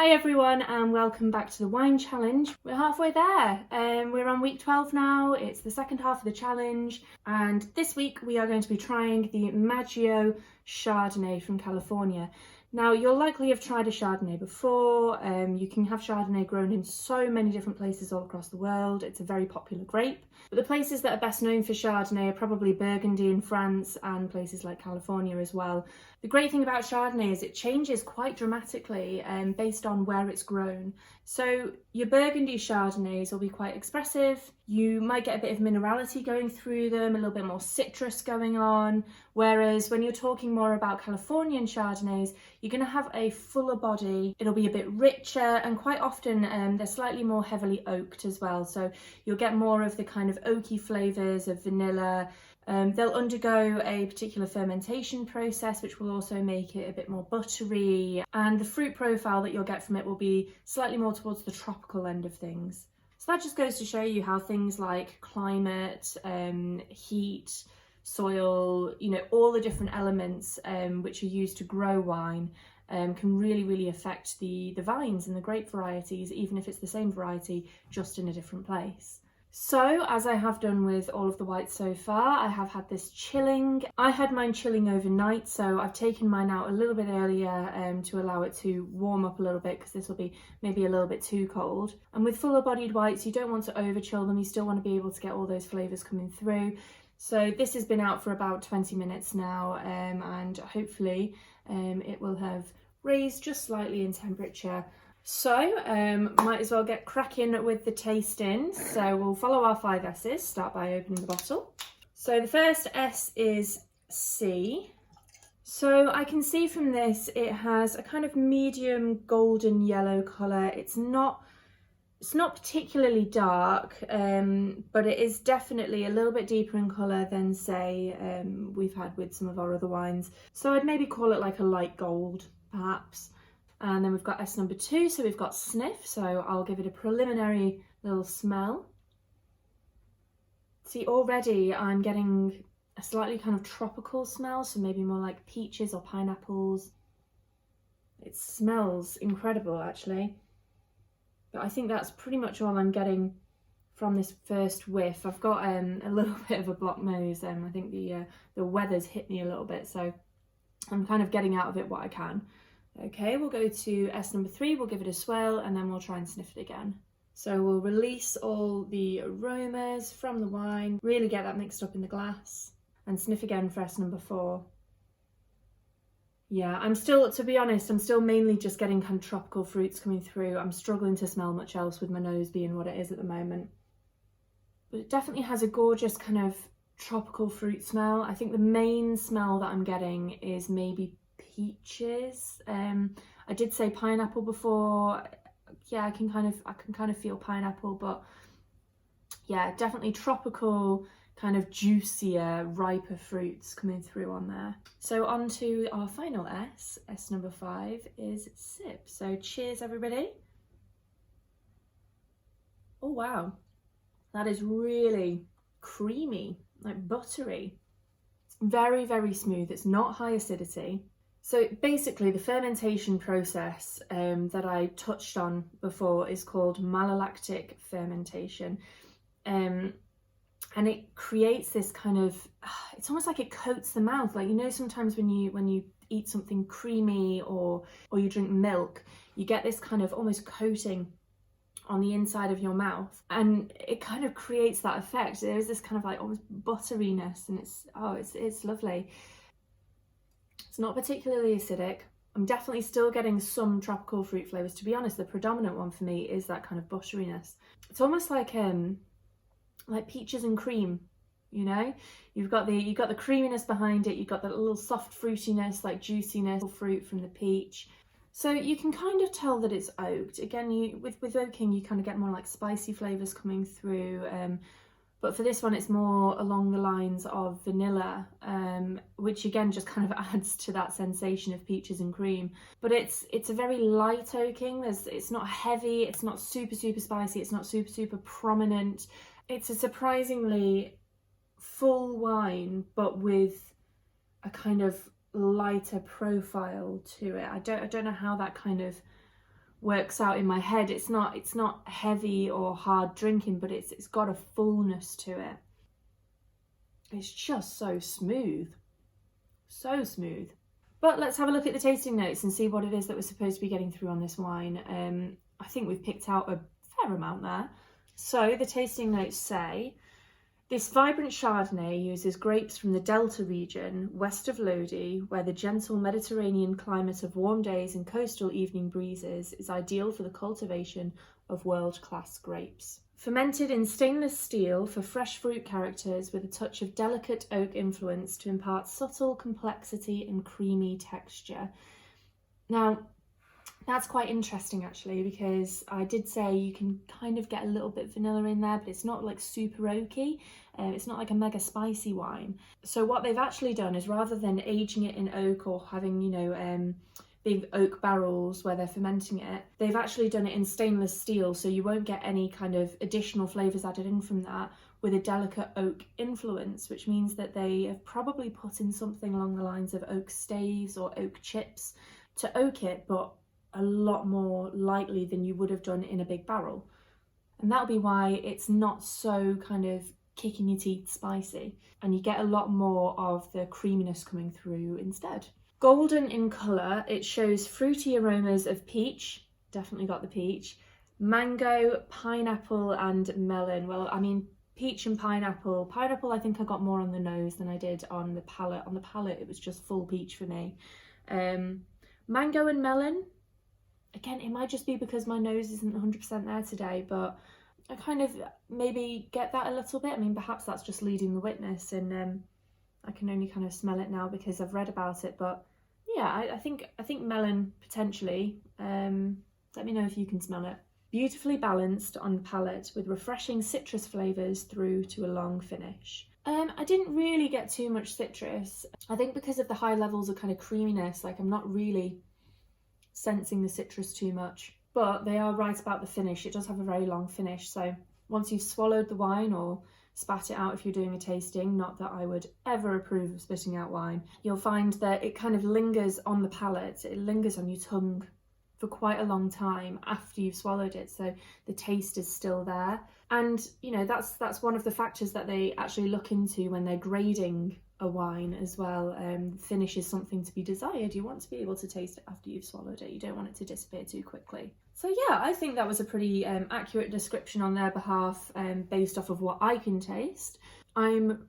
Hi everyone and welcome back to the wine challenge. We're halfway there. We're on week 12 now. It's the second half of the challenge, and this week we are going to be trying the Maggio Chardonnay from California. Now, you'll likely have tried a Chardonnay before. You can have Chardonnay grown in so many different places all across the world. It's a very popular grape. But the places that are best known for Chardonnay are probably Burgundy in France and places like California as well. The great thing about Chardonnay is it changes quite dramatically based on where it's grown. So your Burgundy Chardonnays will be quite expressive. You might get a bit of minerality going through them, a little bit more citrus going on. Whereas when you're talking more about Californian Chardonnays, you're going to have a fuller body. It'll be a bit richer, and quite often they're slightly more heavily oaked as well. So you'll get more of the kind of oaky flavours of vanilla. They'll undergo a particular fermentation process, which will also make it a bit more buttery, and the fruit profile that you'll get from it will be slightly more towards the tropical end of things. So that just goes to show you how things like climate, heat, soil, all the different elements which are used to grow wine can really affect the vines and the grape varieties, even if it's the same variety, just in a different place. So, as I have done with all of the whites so far, I have had this chilling. I had mine chilling overnight, so I've taken mine out a little bit earlier to allow it to warm up a little bit, because this will be maybe a little bit too cold. And with fuller bodied whites, you don't want to over chill them, you still want to be able to get all those flavours coming through. So this has been out for about 20 minutes now, and hopefully it will have raised just slightly in temperature. So, might as well get cracking with the tasting. So we'll follow our 5 S's, start by opening the bottle. So the first S is C. So I can see from this, it has a kind of medium golden yellow colour. It's not particularly dark, but it is definitely a little bit deeper in colour than, say, we've had with some of our other wines. So I'd maybe call it like a light gold, perhaps. And then we've got S number 2, so we've got sniff, so I'll give it a preliminary little smell. See, already I'm getting a slightly kind of tropical smell, so maybe more like peaches or pineapples. It smells incredible, actually. But I think that's pretty much all I'm getting from this first whiff. I've got a little bit of a blocked nose, I think the weather's hit me a little bit, so I'm kind of getting out of it what I can. Okay, we'll go to S number 3, we'll give it a swirl, and then we'll try and sniff it again. So we'll release all the aromas from the wine, really get that mixed up in the glass, and sniff again for S number 4. Yeah, to be honest, I'm still mainly just getting kind of tropical fruits coming through. I'm struggling to smell much else with my nose being what it is at the moment. But it definitely has a gorgeous kind of tropical fruit smell. I think the main smell that I'm getting is maybe peaches. I did say pineapple before. Yeah, I can kind of feel pineapple, but yeah, definitely tropical, kind of juicier, riper fruits coming through on there. So on to our final S. S number 5 is sip. So cheers, everybody. Oh wow, that is really creamy, like buttery. It's very smooth. It's not high acidity. So basically the fermentation process that I touched on before is called malolactic fermentation. And it creates this kind of, it's almost like it coats the mouth. Like, sometimes when you eat something creamy or you drink milk, you get this kind of almost coating on the inside of your mouth, and it kind of creates that effect. There's this kind of like almost butteriness, and it's lovely. It's not particularly acidic. I'm definitely still getting some tropical fruit flavours. To be honest, the predominant one for me is that kind of butteriness. It's almost like peaches and cream, You've got the creaminess behind it, you've got that little soft fruitiness, like juiciness, fruit from the peach. So you can kind of tell that it's oaked. Again, with oaking, you kind of get more like spicy flavours coming through. But for this one, it's more along the lines of vanilla, which again just kind of adds to that sensation of peaches and cream. But it's a very light oaking. It's not heavy. It's not super spicy. It's not super prominent. It's a surprisingly full wine, but with a kind of lighter profile to it. I don't know how that kind of works out in my head. It's not heavy or hard drinking, but it's got a fullness to it. It's just so smooth. So smooth. But let's have a look at the tasting notes and see what it is that we're supposed to be getting through on this wine. I think we've picked out a fair amount there. So the tasting notes say, this vibrant Chardonnay uses grapes from the Delta region, west of Lodi, where the gentle Mediterranean climate of warm days and coastal evening breezes is ideal for the cultivation of world-class grapes. Fermented in stainless steel for fresh fruit characters with a touch of delicate oak influence to impart subtle complexity and creamy texture. Now, that's quite interesting actually, because I did say you can kind of get a little bit of vanilla in there, but it's not like super oaky. It's not like a mega spicy wine. So what they've actually done is, rather than aging it in oak or having, big oak barrels where they're fermenting it, they've actually done it in stainless steel, so you won't get any kind of additional flavours added in from that, with a delicate oak influence, which means that they have probably put in something along the lines of oak staves or oak chips to oak it, but a lot more lightly than you would have done in a big barrel. And that'll be why it's not so kind of kicking your teeth spicy, and you get a lot more of the creaminess coming through instead. Golden in colour, it shows fruity aromas of peach, definitely got the peach, mango, pineapple and melon. Well, I mean, peach and pineapple. Pineapple I think I got more on the nose than I did on the palate. On the palate it was just full peach for me. Mango and melon, again, it might just be because my nose isn't 100% there today, but I kind of maybe get that a little bit. I mean, perhaps that's just leading the witness, and I can only kind of smell it now because I've read about it. But yeah, I think melon potentially. Let me know if you can smell it. Beautifully balanced on palate with refreshing citrus flavours through to a long finish. I didn't really get too much citrus. I think because of the high levels of kind of creaminess, like I'm not really sensing the citrus too much. But they are right about the finish. It does have a very long finish. So once you've swallowed the wine, or spat it out if you're doing a tasting, not that I would ever approve of spitting out wine, you'll find that it kind of lingers on the palate. It lingers on your tongue for quite a long time after you've swallowed it, so the taste is still there. And that's one of the factors that they actually look into when they're grading a wine as well. Finish is something to be desired. You want to be able to taste it after you've swallowed it. You don't want it to disappear too quickly. So yeah, I think that was a pretty accurate description on their behalf, based off of what I can taste. I'm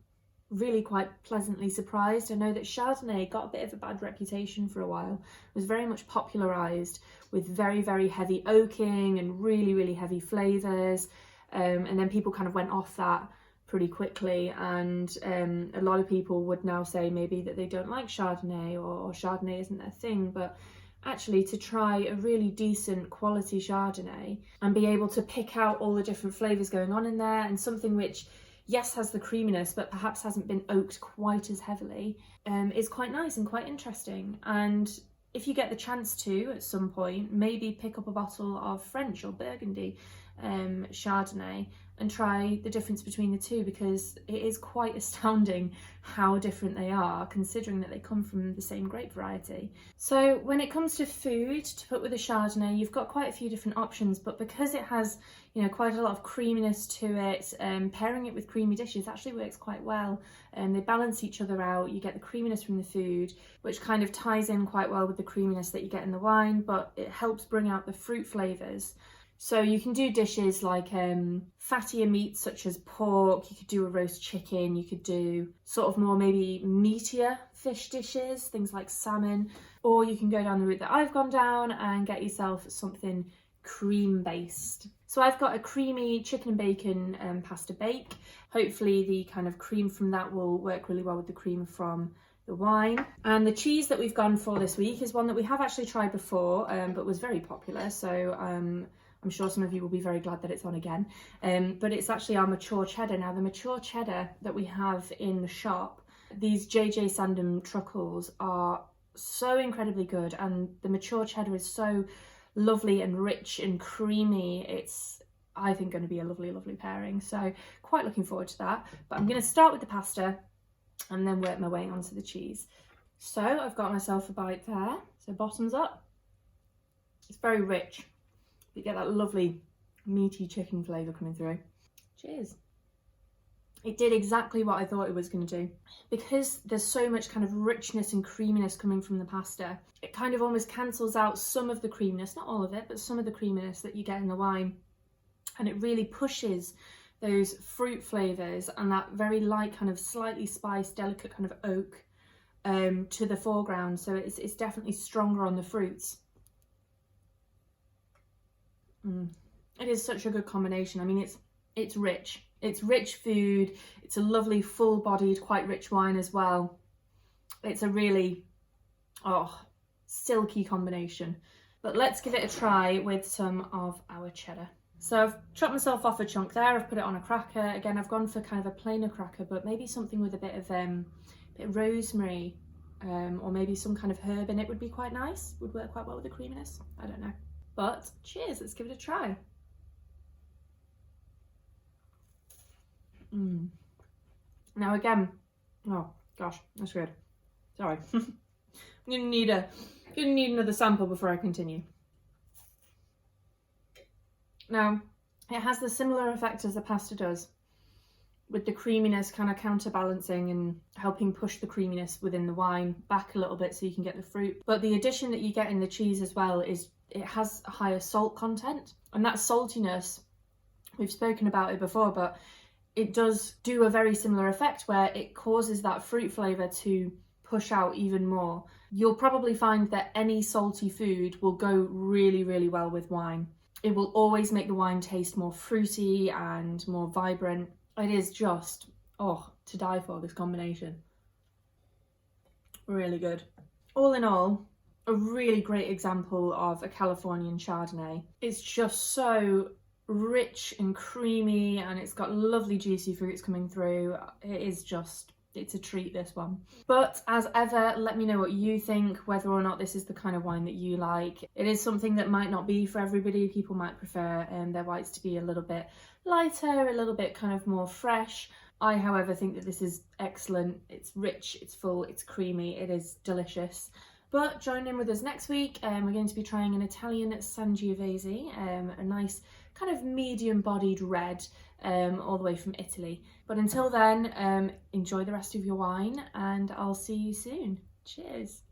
really quite pleasantly surprised. I know that Chardonnay got a bit of a bad reputation for a while. It was very much popularised with very, very heavy oaking and really, really heavy flavours. And then people kind of went off that pretty quickly, and a lot of people would now say maybe that they don't like Chardonnay, or Chardonnay isn't their thing. But actually, to try a really decent quality Chardonnay and be able to pick out all the different flavours going on in there, and something which, yes, has the creaminess but perhaps hasn't been oaked quite as heavily, is quite nice and quite interesting. And if you get the chance to, at some point, maybe pick up a bottle of French or Burgundy Chardonnay and try the difference between the two, because it is quite astounding how different they are, considering that they come from the same grape variety. So when it comes to food to put with a Chardonnay, you've got quite a few different options, but because it has quite a lot of creaminess to it, pairing it with creamy dishes actually works quite well, and they balance each other out. You get the creaminess from the food, which kind of ties in quite well with the creaminess that you get in the wine, but it helps bring out the fruit flavours. So you can do dishes like fattier meats such as pork, you could do a roast chicken, you could do sort of more maybe meatier fish dishes, things like salmon, or you can go down the route that I've gone down and get yourself something cream based. So I've got a creamy chicken and bacon pasta bake. Hopefully the kind of cream from that will work really well with the cream from the wine. And the cheese that we've gone for this week is one that we have actually tried before, but was very popular. So I'm sure some of you will be very glad that it's on again. But it's actually our mature cheddar. Now, the mature cheddar that we have in the shop, these JJ Sandham truckles are so incredibly good, and the mature cheddar is so lovely and rich and creamy. It's, I think, going to be a lovely, lovely pairing. So quite looking forward to that. But I'm going to start with the pasta and then work my way onto the cheese. So I've got myself a bite there. So bottoms up. It's very rich. You get that lovely meaty chicken flavour coming through. Cheers. It did exactly what I thought it was going to do. Because there's so much kind of richness and creaminess coming from the pasta, it kind of almost cancels out some of the creaminess, not all of it, but some of the creaminess that you get in the wine. And it really pushes those fruit flavours and that very light kind of slightly spiced, delicate kind of oak to the foreground. So it's definitely stronger on the fruits. It is such a good combination. I mean, it's rich. It's rich food. It's a lovely, full-bodied, quite rich wine as well. It's a really, silky combination. But let's give it a try with some of our cheddar. So I've chopped myself off a chunk there. I've put it on a cracker. Again, I've gone for kind of a plainer cracker, but maybe something with a bit of rosemary or maybe some kind of herb in it would be quite nice. Would work quite well with the creaminess. I don't know. But cheers, let's give it a try. Now again, oh gosh, that's good. Sorry. I'm gonna need another sample before I continue. Now, it has the similar effect as the pasta does, with the creaminess kind of counterbalancing and helping push the creaminess within the wine back a little bit so you can get the fruit. But the addition that you get in the cheese as well is it has a higher salt content, and that saltiness, we've spoken about it before, but it does do a very similar effect where it causes that fruit flavour to push out even more. You'll probably find that any salty food will go really, really well with wine. It will always make the wine taste more fruity and more vibrant. It is just, to die for, this combination. Really good. All in all, a really great example of a Californian Chardonnay. It's just so rich and creamy, and it's got lovely juicy fruits coming through. It's a treat, this one. But as ever, let me know what you think, whether or not this is the kind of wine that you like. It is something that might not be for everybody. People might prefer their whites to be a little bit lighter, a little bit kind of more fresh. I, however, think that this is excellent. It's rich, it's full, it's creamy, it is delicious. But join in with us next week. We're going to be trying an Italian Sangiovese, a nice kind of medium-bodied red, all the way from Italy. But until then, enjoy the rest of your wine, and I'll see you soon. Cheers.